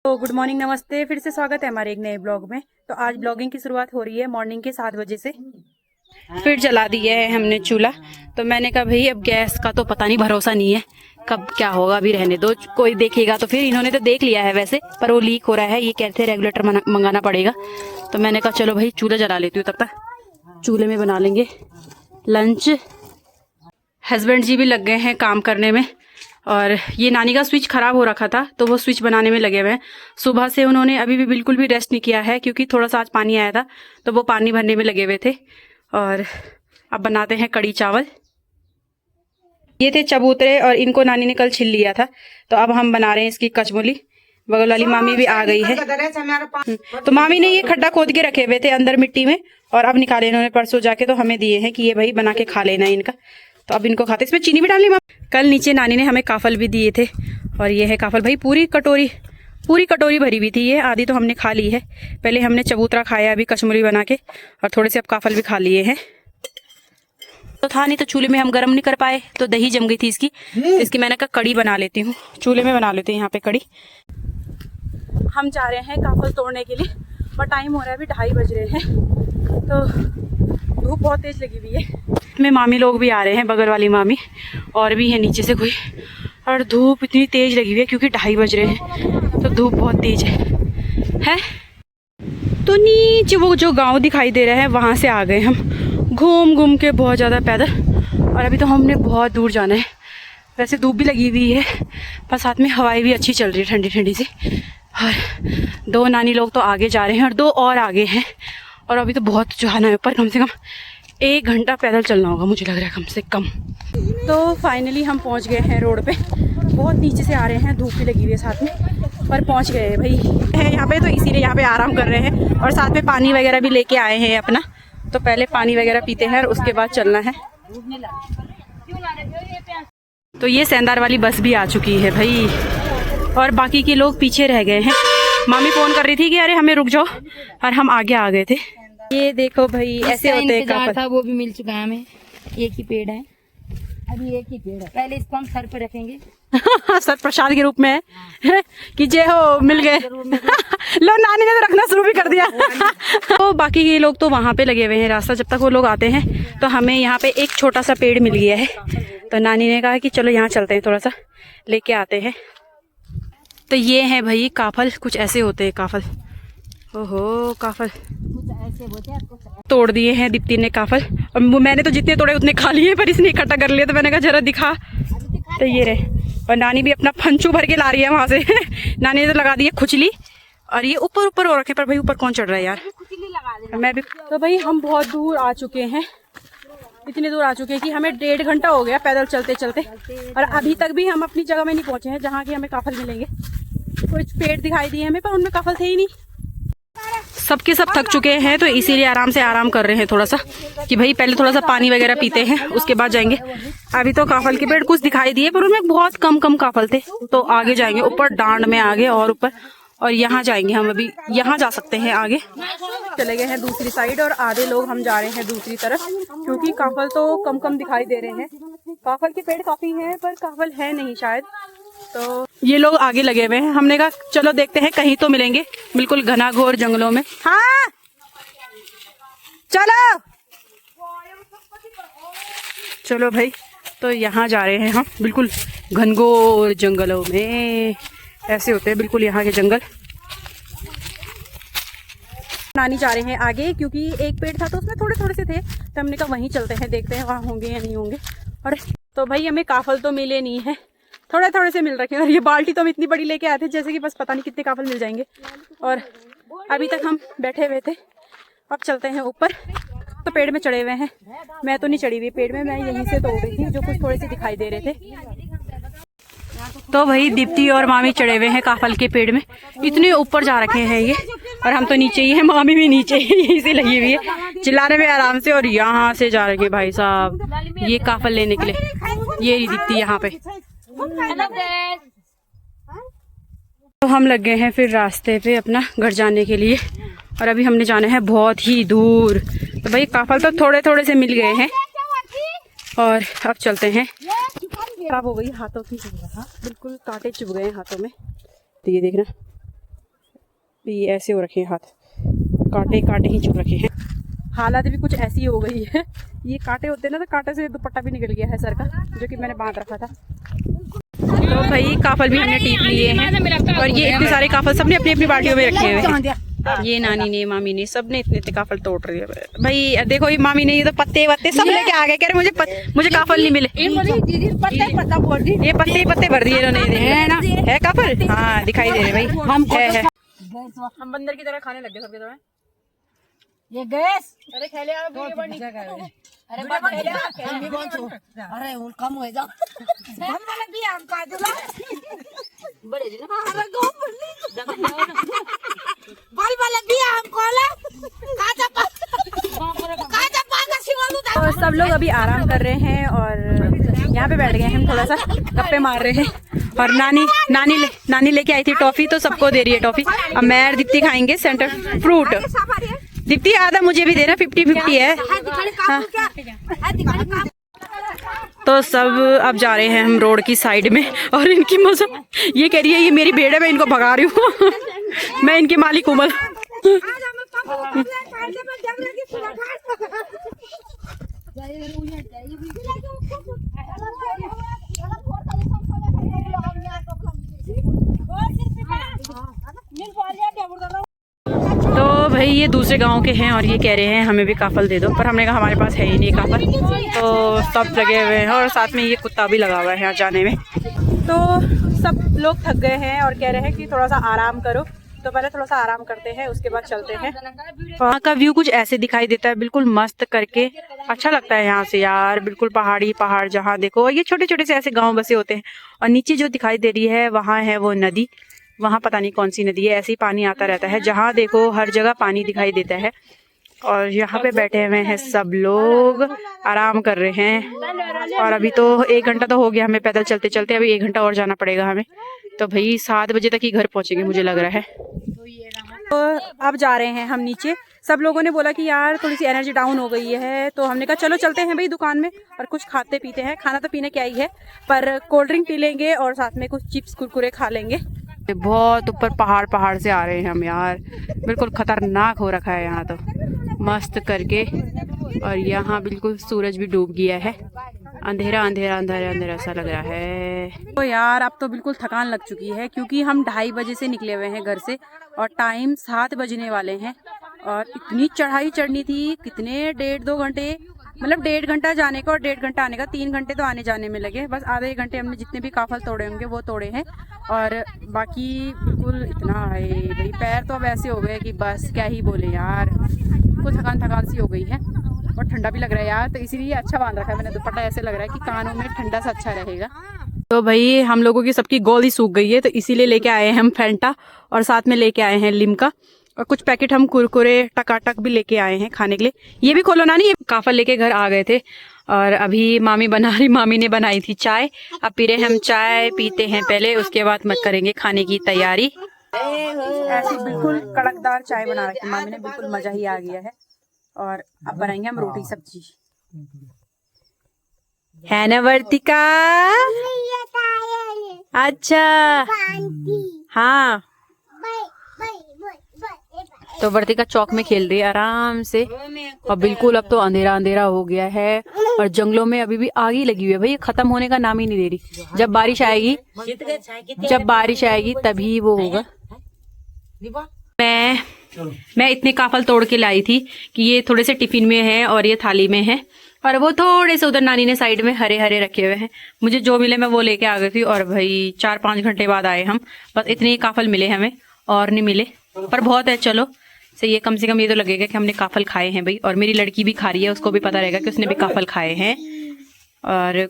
तो good morning, नमस्ते। फिर से स्वागत है हमारे एक नए ब्लॉग में। तो आज ब्लॉगिंग की शुरुआत हो रही है मॉर्निंग के 7 बजे से। फिर जला दिया है हमने चूल्हा। तो मैंने कहा भाई अब गैस का तो पता नहीं, भरोसा नहीं है कब क्या होगा, अभी रहने दो, कोई देखेगा तो फिर। इन्होंने तो देख लिया है वैसे, पर वो लीक हो रहा है, ये कहते हैं रेगुलेटर मंगाना पड़ेगा। तो मैंने कहा चलो भाई चूल्हा जला लेती हूँ, तब तक चूल्हे में बना लेंगे लंच। हस्बैंड जी भी लग गए हैं काम करने में। और ये नानी का स्विच खराब हो रखा था तो वो स्विच बनाने में लगे हुए हैं। सुबह से उन्होंने अभी भी बिल्कुल भी रेस्ट नहीं किया है, क्योंकि थोड़ा सा आज पानी आया था तो वो पानी भरने में लगे हुए थे। और अब बनाते हैं कड़ी चावल। ये थे चबूतरे और इनको नानी ने कल छिल लिया था, तो अब हम बना रहे हैं इसकी कचमूली। बगल वाली मामी भी आ गई है। तो मामी ने ये खड्डा खोद के रखे हुए थे अंदर मिट्टी में, और अब निकाले इन्होंने परसों जाके, तो हमें दिए हैं कि ये भाई बना के खा लेना इनका। तो अब इनको खाते। इसमें चीनी भी डाली मामी। कल नीचे नानी ने हमें काफल भी दिए थे, और ये है काफल भाई, पूरी कटोरी भरी हुई थी ये। आधी तो हमने खा ली है। पहले हमने चबूतरा खाया अभी कचमूली बना के, और थोड़े से अब काफल भी खा लिए हैं। तो था नहीं तो चूल्हे में हम गर्म नहीं कर पाए, तो दही जम गई थी इसकी। इसकी मैंने कहा कड़ी बना लेती हूँ, चूल्हे में बना लेते हैं यहाँ पे कड़ी। हम जा रहे हैं काफल तोड़ने के लिए, और टाइम हो रहा है अभी 2:30 बज रहे हैं। तो धूप बहुत तेज लगी हुई है। में मामी लोग भी आ रहे हैं, बगल वाली मामी, और भी है नीचे से कोई। और धूप इतनी तेज लगी हुई है क्योंकि 2:30 बज रहे हैं, तो धूप बहुत तेज है। तो नीचे वो जो गांव दिखाई दे रहा है वहां से आ गए हम, घूम घूम के बहुत ज़्यादा पैदल। और अभी तो हमने बहुत दूर जाना है। वैसे धूप भी लगी हुई है, पर साथ में हवाएं भी अच्छी चल रही है, ठंडी ठंडी सी। और 2 नानी लोग तो आगे जा रहे हैं और 2 और आगे हैं। और अभी तो बहुत जाना है ऊपर, कम से कम 1 घंटा पैदल चलना होगा मुझे लग रहा है, कम से कम। तो फाइनली हम पहुंच गए हैं रोड पे। बहुत नीचे से आ रहे हैं, धूप भी लगी हुई है साथ में, पर पहुंच गए भाई है यहाँ पे। तो इसीलिए यहाँ पे आराम कर रहे हैं, और साथ में पानी वगैरह भी लेके आए हैं अपना। तो पहले पानी वगैरह पीते हैं और उसके बाद चलना है। तो ये सेंधार वाली बस भी आ चुकी है भाई, और बाकी के लोग पीछे रह गए हैं। मामी फोन कर रही थी कि अरे हमें रुक जाओ, और हम आगे आ गए थे। ये देखो भाई, ऐसे होते हैं काफल। था वो भी मिल चुका है हमें। एक ही पेड़ है, अभी एक ही पेड़ है। पहले इसको हम सर पे रखेंगे। सर प्रसाद के रूप में है कि जे हो मिल गए। लो नानी ने तो रखना शुरू भी कर दिया। तो बाकी के लोग तो वहाँ पे लगे हुए हैं रास्ता। जब तक वो लोग आते हैं तो हमें यहाँ पे एक छोटा सा पेड़ मिल गया है। तो नानी ने कहा कि चलो यहाँ चलते हैं, थोड़ा सा लेके आते हैं। तो ये है भाई काफल, कुछ ऐसे होते हैं काफल। ओहो काफल तोड़ दिए हैं दीप्ति ने काफल। और मैंने तो जितने तोड़े उतने खा लिए, पर इसने इकट्ठा कर लिया। तो मैंने कहा जरा दिखा। तो ये रहे, और नानी भी अपना फंचू भर के ला रही है वहां से। नानी ने तो लगा दी है खुजली, और ये ऊपर ऊपर हो रखे। पर भाई ऊपर कौन चढ़ रहा है यार, मैं भी। तो भाई हम बहुत दूर आ चुके हैं, इतनी दूर आ चुके हैं कि हमें 1.5 घंटा हो गया पैदल चलते चलते। और अभी तक भी हम अपनी जगह में नहीं पहुंचे हैं जहाँ की हमें काफल मिलेंगे। कुछ पेड़ दिखाई दिए हमें, पर उनमें काफल थे ही नहीं। सबके सब थक चुके हैं, तो इसीलिए आराम कर रहे हैं थोड़ा सा, कि भाई पहले थोड़ा सा पानी वगैरह पीते हैं, उसके बाद जाएंगे। अभी तो काफल के पेड़ कुछ दिखाई दिए, पर उनमें बहुत कम काफल थे। तो आगे जाएंगे, ऊपर डांड में आगे और ऊपर, और यहाँ जाएंगे हम। अभी यहाँ जा सकते हैं आगे। चले गए हैं दूसरी साइड, और आधे लोग हम जा रहे हैं दूसरी तरफ, क्योंकि काफल तो कम दिखाई दे रहे हैं। काफल के पेड़ काफी हैं, पर काफल है नहीं शायद। तो ये लोग आगे लगे हुए हैं। हमने कहा चलो देखते हैं, कहीं तो मिलेंगे, बिल्कुल घनाघोर जंगलों में। हाँ चलो चलो भाई। तो यहाँ जा रहे हैं हम, बिल्कुल घनघोर जंगलों में। ऐसे होते हैं बिल्कुल यहाँ के जंगल। नानी जा रहे हैं आगे, क्योंकि एक पेड़ था तो उसमें थोड़े से थे। तो हमने कहा वहीं चलते हैं, देखते हैं वहाँ होंगे या नहीं होंगे। और तो भाई हमें काफल तो मिले नहीं है, थोड़े से मिल रखे हैं। और ये बाल्टी तो हम इतनी बड़ी लेके आए थे, जैसे कि बस पता नहीं कितने काफल मिल जाएंगे। और अभी तक हम बैठे हुए थे, अब चलते हैं ऊपर। तो पेड़ में चढ़े हुए हैं, मैं तो नहीं चढ़ी हुई पेड़ में, मैं यहीं से तोड़ रही थी जो कुछ थोड़े से दिखाई दे रहे थे। तो भाई दीप्ति और मामी चढ़े हुए हैं काफल के पेड़ में, इतने ऊपर जा रखे हैं ये। और हम तो नीचे ही हैं, मामी भी नीचे यहीं से लगी हुई है, चिल्लाने में आराम से। और यहाँ से जा रहे भाई साहब ये काफल लेने के लिए। ये दीप्ति यहाँ पे। तो हम लग गए हैं फिर रास्ते पे अपना घर जाने के लिए, और अभी हमने जाना है बहुत ही दूर। तो भाई काफल तो थोड़े से मिल गए हैं, और अब चलते हैं। खराब हो गई हाथों की, बिल्कुल कांटे चुभ गए हाथों में। तो ये देखना ये ऐसे हो रखे हैं हाथ, कांटे कांटे ही चुभ रखे हैं। हालत भी कुछ ऐसी हो गई है, ये कांटे होते हैं ना, तो कांटे से दुपट्टा भी निकल गया है सर का, जो कि मैंने बांध रखा था। तो भाई काफल भी हमने टीप लिए हैं, और ये इतने सारे काफल सबने अपनी अपनी बाल्टियों में रखे हुए हैं। ये नानी ने, मामी ने, सबने इतने इतने काफल तोड़ रहे हैं भाई। देखो ये मामी ने ये तो पत्ते वत्ते सब लेके आ गए, कह रहे मुझे काफल नहीं मिले। ये पत्ते पत्ते भर दिए इन्होंने, है ना, है काफल, हाँ दिखाई दे रहे भाई, है। हम बंदर की तरह खाने लग गए सबके तरह। ये गैस अरे खेले आप वीडियो बनी, अरे बाबा अरे उन कम हो जा हम वाला भी हम का दूला बड़े दिन अरे गो बल वाला भी हम कोला काजा का शिवालू। तो सब लोग अभी आराम कर रहे हैं और यहाँ पे बैठ गए हैं, हम थोड़ा सा गप्पे मार रहे हैं। और नानी लेके आई थी टॉफी, तो सबको दे रही है टॉफी। अब मैं और दीप्ति खाएंगे सेंटर फ्रूट। दीप्ति आधा मुझे भी देना, 50-50 है। हाँ। तो सब अब जा रहे हैं हम रोड की साइड में, और इनकी मजा, ये कह रही है ये मेरी भेड़ है, मैं इनको भगा रही हूँ। मैं इनकी मालिक हूँ। तो भाई ये दूसरे गांव के हैं और ये कह रहे हैं हमें भी काफल दे दो, पर हमने कहा हमारे पास है ही नहीं काफल। तो सब लगे हुए हैं और साथ में ये कुत्ता भी लगा हुआ है यहाँ जाने में। तो सब लोग थक गए हैं और कह रहे हैं कि थोड़ा सा आराम करो, तो पहले थोड़ा सा आराम करते हैं, उसके बाद चलते हैं। वहाँ का व्यू कुछ ऐसे दिखाई देता है, बिल्कुल मस्त करके, अच्छा लगता है यहाँ से यार, बिल्कुल पहाड़ी पहाड़ जहाँ देखो। ये छोटे छोटे से ऐसे गाँव बसे होते हैं, और नीचे जो दिखाई दे रही है वहाँ है वो नदी, वहाँ पता नहीं कौन सी नदी है, ऐसे ही पानी आता रहता है, जहाँ देखो हर जगह पानी दिखाई देता है। और यहाँ पे बैठे हुए हैं सब लोग, आराम कर रहे हैं। और अभी तो 1 घंटा तो हो गया हमें पैदल चलते चलते, अभी 1 घंटा और जाना पड़ेगा हमें। तो भाई 7 बजे तक ही घर पहुँचेंगे मुझे लग रहा है। तो अब जा रहे हैं हम नीचे। सब लोगों ने बोला कि यार थोड़ी सी एनर्जी डाउन हो गई है, तो हमने कहा चलो चलते हैं भाई दुकान में और कुछ खाते पीते हैं। खाना तो पीने क्या ही है, पर कोल्ड ड्रिंक पी लेंगे और साथ में कुछ चिप्स कुरकुरे खा लेंगे। बहुत ऊपर पहाड़ से आ रहे हैं हम यार, बिल्कुल खतरनाक हो रखा है यहाँ तो, मस्त करके। और यहाँ बिल्कुल सूरज भी डूब गया है, अंधेरा अंधेरा अंधेरा अंधेरा सा लग रहा है। तो यार अब तो बिल्कुल थकान लग चुकी है, क्योंकि हम 2:30 बजे से निकले हुए हैं घर से और टाइम 7 बजने वाले हैं। और इतनी चढ़ाई चढ़नी थी, कितने 1.5-2 घंटे, मतलब 1.5 घंटा जाने का और 1.5 घंटा आने का, 3 घंटे तो आने जाने में लगे। बस आधे 1 घंटे हमने जितने भी काफल तोड़े होंगे वो तोड़े हैं। और बाकी बिल्कुल इतना है भाई, पैर तो अब ऐसे हो गए कि बस क्या ही बोले यार, कुछ थकान सी हो गई है। और ठंडा भी लग रहा है यार, तो इसीलिए अच्छा बांध रखा है मैंने दुपट्टा, ऐसे लग रहा है कि कानों में ठंडा सा अच्छा रहेगा। तो भाई हम लोगों की सबकी गोली सूख गई है, तो इसीलिए लेके आए हैं हम फैंटा, और साथ में लेके आए हैं लिम्का, और कुछ पैकेट हम कुरकुरे टकाटक भी लेके आए हैं खाने के लिए। ये भी खोलो ना, नहीं, ये काफल लेके घर आ गए थे। और अभी मामी ने बनाई थी चाय। अब पी रहे हम चाय, पीते हैं पहले, उसके बाद मत करेंगे खाने की तैयारी। ऐसी बिल्कुल कड़कदार चाय बना रखी मामी ने, बिल्कुल मजा ही आ गया है। और अब बनाएंगे हम रोटी सब्जी, है ना वर्तिका? अच्छा हाँ, तो वर्तिका चौक में खेल रही है आराम से। और बिल्कुल अब तो अंधेरा अंधेरा हो गया है, और जंगलों में अभी भी आग ही लगी हुई है भाई, खत्म होने का नाम ही नहीं दे रही। जब बारिश आएगी तभी वो होगा। मैं इतने काफल तोड़ के लाई थी कि ये थोड़े से टिफिन में है और ये थाली में है, और वो थोड़े से उधर नानी ने साइड में हरे हरे रखे हुए हैं। मुझे जो मिले मैं वो लेके आ गई थी। और भाई 4-5 घंटे बाद आए हम, बस इतने ही काफल मिले हमें, और नहीं मिले, पर बहुत है, चलो सही है, कम से कम ये तो लगेगा कि हमने काफल खाए हैं भाई। और मेरी लड़की भी खा रही है, उसको भी पता रहेगा कि उसने भी काफल खाए हैं। और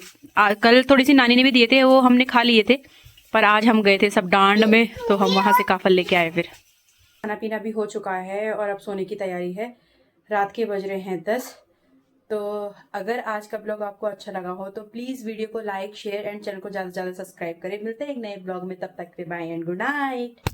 कल थोड़ी सी नानी ने भी दिए थे, वो हमने खा लिए थे, पर आज हम गए थे सब डांड में, तो हम वहां से काफल लेके आए। फिर खाना पीना भी हो चुका है और अब सोने की तैयारी है। रात के बज रहे हैं 10। तो अगर आज का ब्लॉग आपको अच्छा लगा हो तो प्लीज़ वीडियो को लाइक, शेयर एंड चैनल को ज़्यादा से ज़्यादा सब्सक्राइब करें। मिलते हैं एक नए ब्लॉग में, तब तक के बाय एंड गुड नाइट।